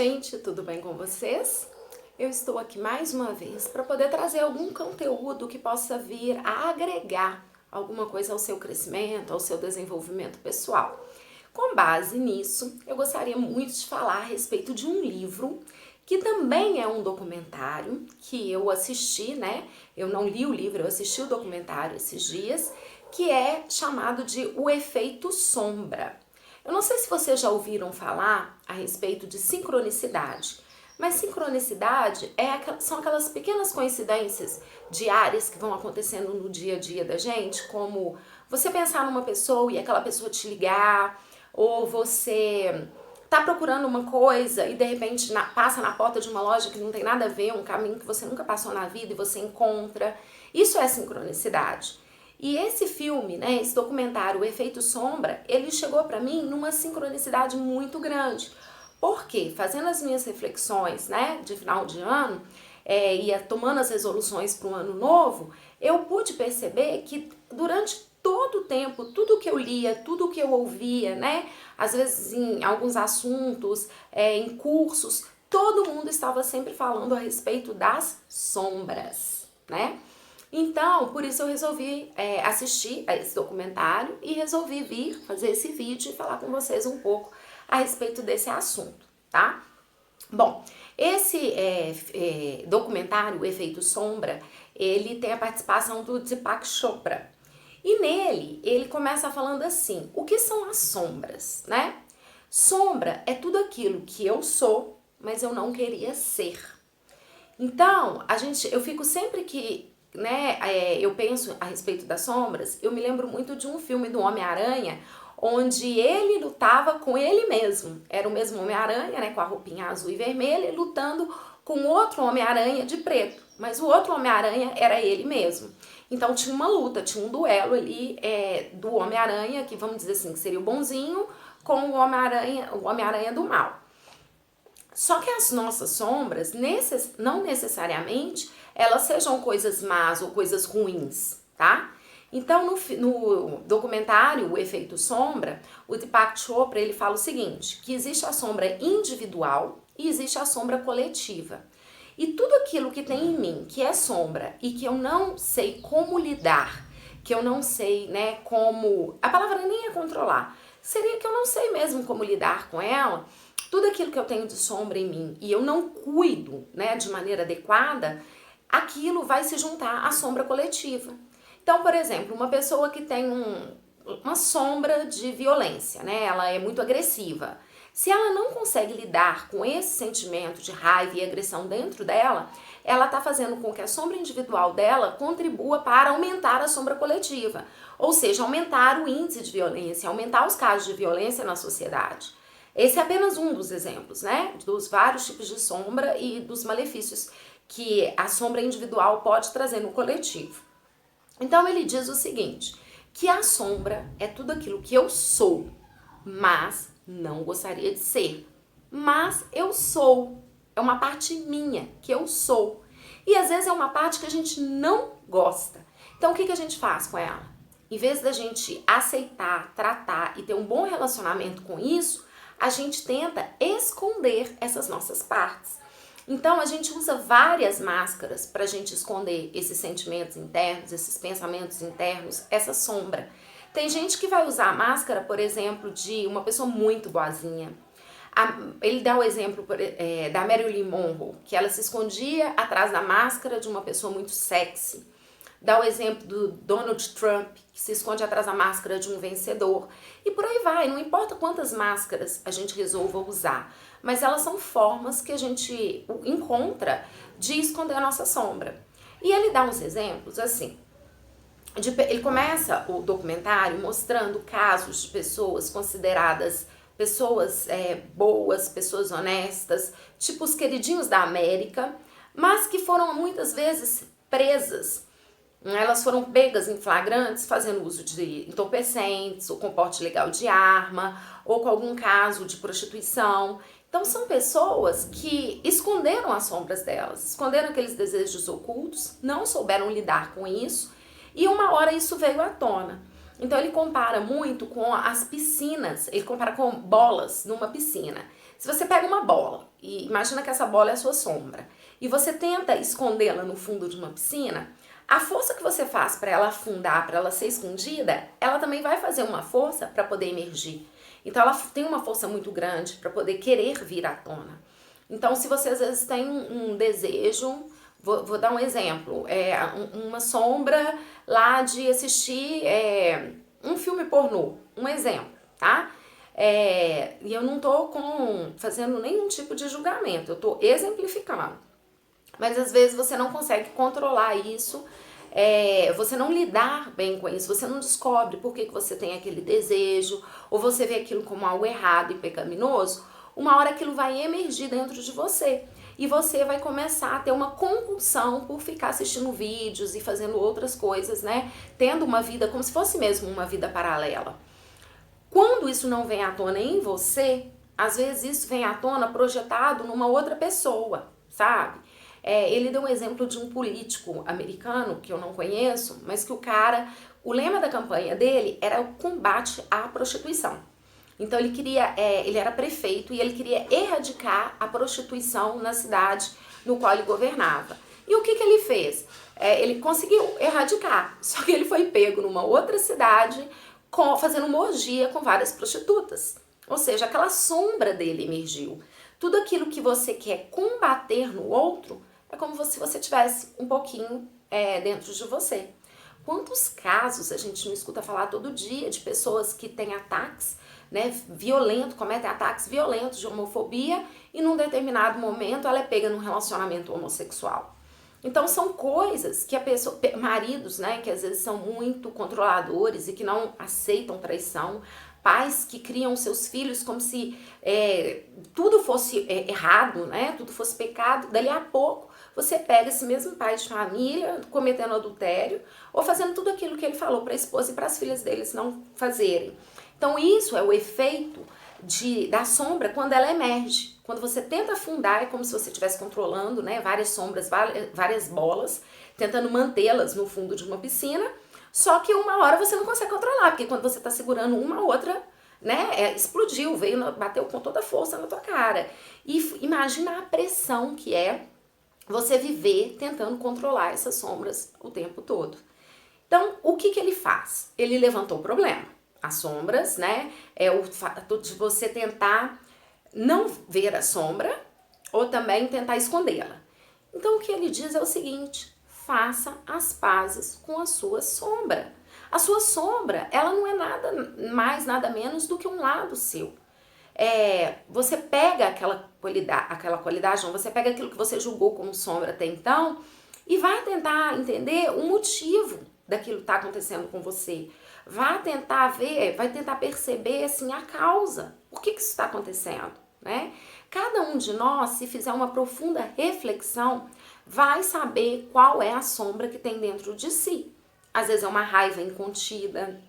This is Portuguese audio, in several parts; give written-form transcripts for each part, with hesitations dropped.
gente, tudo bem com vocês? Eu estou aqui mais uma vez para poder trazer algum conteúdo que possa vir a agregar alguma coisa ao seu crescimento, ao seu desenvolvimento pessoal. Com base nisso, eu gostaria muito de falar a respeito de um livro que também é um documentário que eu assisti, né? Eu não li o livro, eu assisti o documentário esses dias, que é chamado de O Efeito Sombra. Eu não sei se vocês já ouviram falar a respeito de sincronicidade, mas sincronicidade são aquelas pequenas coincidências diárias que vão acontecendo no dia a dia da gente, como você pensar numa pessoa e aquela pessoa te ligar, ou você tá procurando uma coisa e de repente passa na porta de uma loja que não tem nada a ver, um caminho que você nunca passou na vida e você encontra. Isso é sincronicidade. E esse filme, né, esse documentário, O Efeito Sombra, ele chegou para mim numa sincronicidade muito grande. Porque, fazendo as minhas reflexões, né, de final de ano, tomando as resoluções para um ano novo, eu pude perceber que durante todo o tempo, tudo que eu lia, tudo que eu ouvia, né, às vezes em alguns assuntos, em cursos, todo mundo estava sempre falando a respeito das sombras, né? Então, por isso eu resolvi assistir a esse documentário e resolvi vir fazer esse vídeo e falar com vocês um pouco a respeito desse assunto, tá? Bom, esse documentário, O Efeito Sombra, ele tem a participação do Deepak Chopra. E nele, ele começa falando assim, o que são as sombras, né? Sombra é tudo aquilo que eu sou, mas eu não queria ser. Então, eu fico sempre que eu penso a respeito das sombras, eu me lembro muito de um filme do Homem-Aranha, onde ele lutava com ele mesmo. Era o mesmo Homem-Aranha, né, com a roupinha azul e vermelha, lutando com outro Homem-Aranha de preto. Mas o outro Homem-Aranha era ele mesmo. Então tinha uma luta, tinha um duelo ali do Homem-Aranha, que vamos dizer assim, que seria o bonzinho, com o Homem-Aranha do mal. Só que as nossas sombras, não necessariamente, elas sejam coisas más ou coisas ruins, tá? Então, no documentário O Efeito Sombra, o Deepak Chopra, ele fala o seguinte, que existe a sombra individual e existe a sombra coletiva. E tudo aquilo que tem em mim, que é sombra, e que eu não sei como lidar, que eu não sei, né, como... A palavra nem é controlar, seria que eu não sei mesmo como lidar com ela. Tudo aquilo que eu tenho de sombra em mim e eu não cuido, né, de maneira adequada, aquilo vai se juntar à sombra coletiva. Então, por exemplo, uma pessoa que tem uma sombra de violência, né, ela é muito agressiva. Se ela não consegue lidar com esse sentimento de raiva e agressão dentro dela, ela está fazendo com que a sombra individual dela contribua para aumentar a sombra coletiva. Ou seja, aumentar o índice de violência, aumentar os casos de violência na sociedade. Esse é apenas um dos exemplos, né? Dos vários tipos de sombra e dos malefícios que a sombra individual pode trazer no coletivo. Então ele diz o seguinte, que a sombra é tudo aquilo que eu sou, mas não gostaria de ser. Mas eu sou. É uma parte minha, que eu sou. E às vezes é uma parte que a gente não gosta. Então o que a gente faz com ela? Em vez da gente aceitar, tratar e ter um bom relacionamento com isso, a gente tenta esconder essas nossas partes. Então a gente usa várias máscaras para a gente esconder esses sentimentos internos, esses pensamentos internos, essa sombra. Tem gente que vai usar a máscara, por exemplo, de uma pessoa muito boazinha. Ele dá o exemplo da Marilyn Monroe, que ela se escondia atrás da máscara de uma pessoa muito sexy. Dá o exemplo do Donald Trump, que se esconde atrás da máscara de um vencedor. E por aí vai, não importa quantas máscaras a gente resolva usar, mas elas são formas que a gente encontra de esconder a nossa sombra. E ele dá uns exemplos assim. Ele começa o documentário mostrando casos de pessoas consideradas pessoas boas, pessoas honestas, tipo os queridinhos da América, mas que foram muitas vezes presas. Elas foram pegas em flagrantes fazendo uso de entorpecentes, ou com porte ilegal de arma, ou com algum caso de prostituição. Então são pessoas que esconderam as sombras delas, esconderam aqueles desejos ocultos, não souberam lidar com isso, e uma hora isso veio à tona. Então ele compara muito com as piscinas, ele compara com bolas numa piscina. Se você pega uma bola e imagina que essa bola é a sua sombra e você tenta escondê-la no fundo de uma piscina, a força que você faz para ela afundar, para ela ser escondida, ela também vai fazer uma força para poder emergir. Então ela tem uma força muito grande para poder querer vir à tona. Então se você às vezes tem um desejo, vou dar um exemplo, uma sombra lá de assistir um filme pornô, um exemplo, tá? E eu não tô fazendo nenhum tipo de julgamento, eu tô exemplificando. Mas às vezes você não consegue controlar isso, você não lidar bem com isso, você não descobre por que você tem aquele desejo, ou você vê aquilo como algo errado e pecaminoso, uma hora aquilo vai emergir dentro de você. E você vai começar a ter uma compulsão por ficar assistindo vídeos e fazendo outras coisas, né? Tendo uma vida como se fosse mesmo uma vida paralela. Quando isso não vem à tona em você, às vezes isso vem à tona projetado numa outra pessoa, sabe? Ele deu um exemplo de um político americano, que eu não conheço, mas que o lema da campanha dele era o combate à prostituição. Então ele era prefeito e ele queria erradicar a prostituição na cidade no qual ele governava. E o que ele fez? Ele conseguiu erradicar, só que ele foi pego numa outra cidade fazendo uma orgia com várias prostitutas. Ou seja, aquela sombra dele emergiu. Tudo aquilo que você quer combater no outro é como se você tivesse um pouquinho dentro de você. Quantos casos a gente não escuta falar todo dia de pessoas que têm ataques, né, cometem ataques violentos de homofobia e num determinado momento ela é pega num relacionamento homossexual. Então são coisas que maridos, né, que às vezes são muito controladores e que não aceitam traição, pais que criam seus filhos como se tudo fosse errado, né, tudo fosse pecado, dali a pouco você pega esse mesmo pai de família cometendo adultério ou fazendo tudo aquilo que ele falou para a esposa e para as filhas deles não fazerem. Então isso é o efeito da sombra quando ela emerge. Quando você tenta afundar, é como se você estivesse controlando, né, várias sombras, várias bolas, tentando mantê-las no fundo de uma piscina, só que uma hora você não consegue controlar, porque quando você está segurando uma outra, né, explodiu, bateu com toda a força na tua cara. E imagina a pressão que é você viver tentando controlar essas sombras o tempo todo. Então, o que ele faz? Ele levantou o problema. As sombras, né, o fato de você tentar não ver a sombra ou também tentar escondê-la. Então o que ele diz é o seguinte: faça as pazes com a sua sombra. A sua sombra, ela não é nada mais, nada menos do que um lado seu. Você pega aquela qualidade, não, você pega aquilo que você julgou como sombra até então e vai tentar entender o motivo daquilo que está acontecendo com você. Vai tentar perceber assim a causa. Por que isso está acontecendo, né? Cada um de nós, se fizer uma profunda reflexão, vai saber qual é a sombra que tem dentro de si. Às vezes é uma raiva incontida,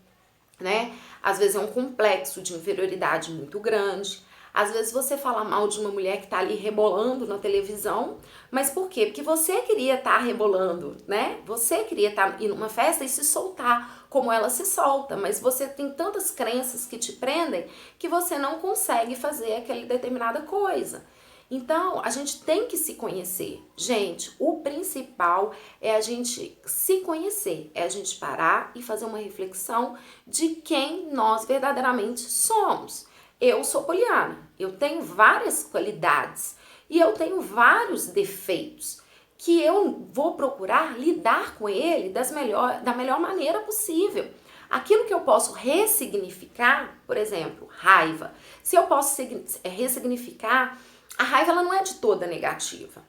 né? Às vezes é um complexo de inferioridade muito grande. Às vezes você fala mal de uma mulher que tá ali rebolando na televisão, mas por quê? Porque você queria estar rebolando, né? Você queria estar em uma festa e se soltar como ela se solta, mas você tem tantas crenças que te prendem que você não consegue fazer aquela determinada coisa. Então, a gente tem que se conhecer. Gente, o principal é a gente se conhecer, é a gente parar e fazer uma reflexão de quem nós verdadeiramente somos. Eu sou poliana, eu tenho várias qualidades e eu tenho vários defeitos que eu vou procurar lidar com ele da melhor maneira possível. Aquilo que eu posso ressignificar, por exemplo, raiva. Se eu posso ressignificar, a raiva ela não é de toda negativa.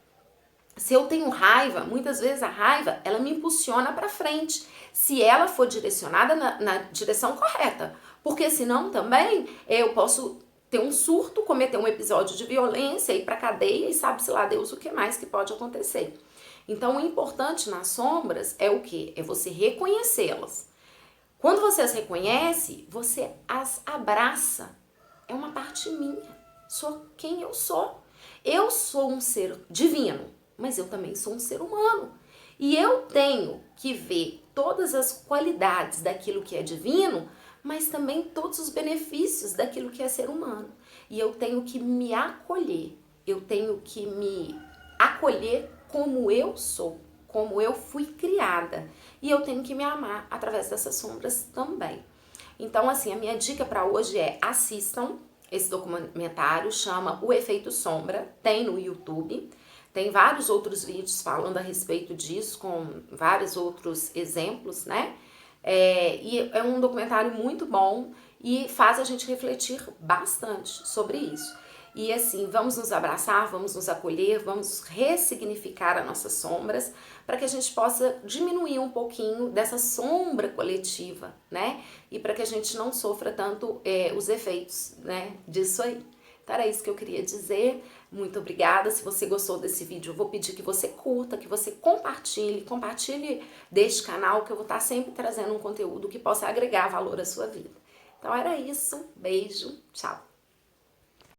Se eu tenho raiva, muitas vezes a raiva ela me impulsiona para frente, se ela for direcionada na direção correta. Porque senão também eu posso ter um surto, cometer um episódio de violência, ir para cadeia e sabe-se lá Deus o que mais que pode acontecer. Então o importante nas sombras é o quê? É você reconhecê-las. Quando você as reconhece, você as abraça. É uma parte minha. Sou quem eu sou. Eu sou um ser divino, mas eu também sou um ser humano. E eu tenho que ver todas as qualidades daquilo que é divino, mas também todos os benefícios daquilo que é ser humano. e eu tenho que me acolher, eu tenho que me acolher como eu sou, como eu fui criada, e eu tenho que me amar através dessas sombras também. Então, assim, a minha dica para hoje é: assistam esse documentário, chama O Efeito Sombra, tem no YouTube, tem vários outros vídeos falando a respeito disso, com vários outros exemplos, né? E é um documentário muito bom e faz a gente refletir bastante sobre isso. E assim, vamos nos abraçar, vamos nos acolher, vamos ressignificar as nossas sombras, para que a gente possa diminuir um pouquinho dessa sombra coletiva, né? E para que a gente não sofra tanto os efeitos, né, disso aí. Então era isso que eu queria dizer. Muito obrigada. Se você gostou desse vídeo, eu vou pedir que você curta, que você compartilhe deste canal, que eu vou estar sempre trazendo um conteúdo que possa agregar valor à sua vida. Então era isso. Beijo. Tchau.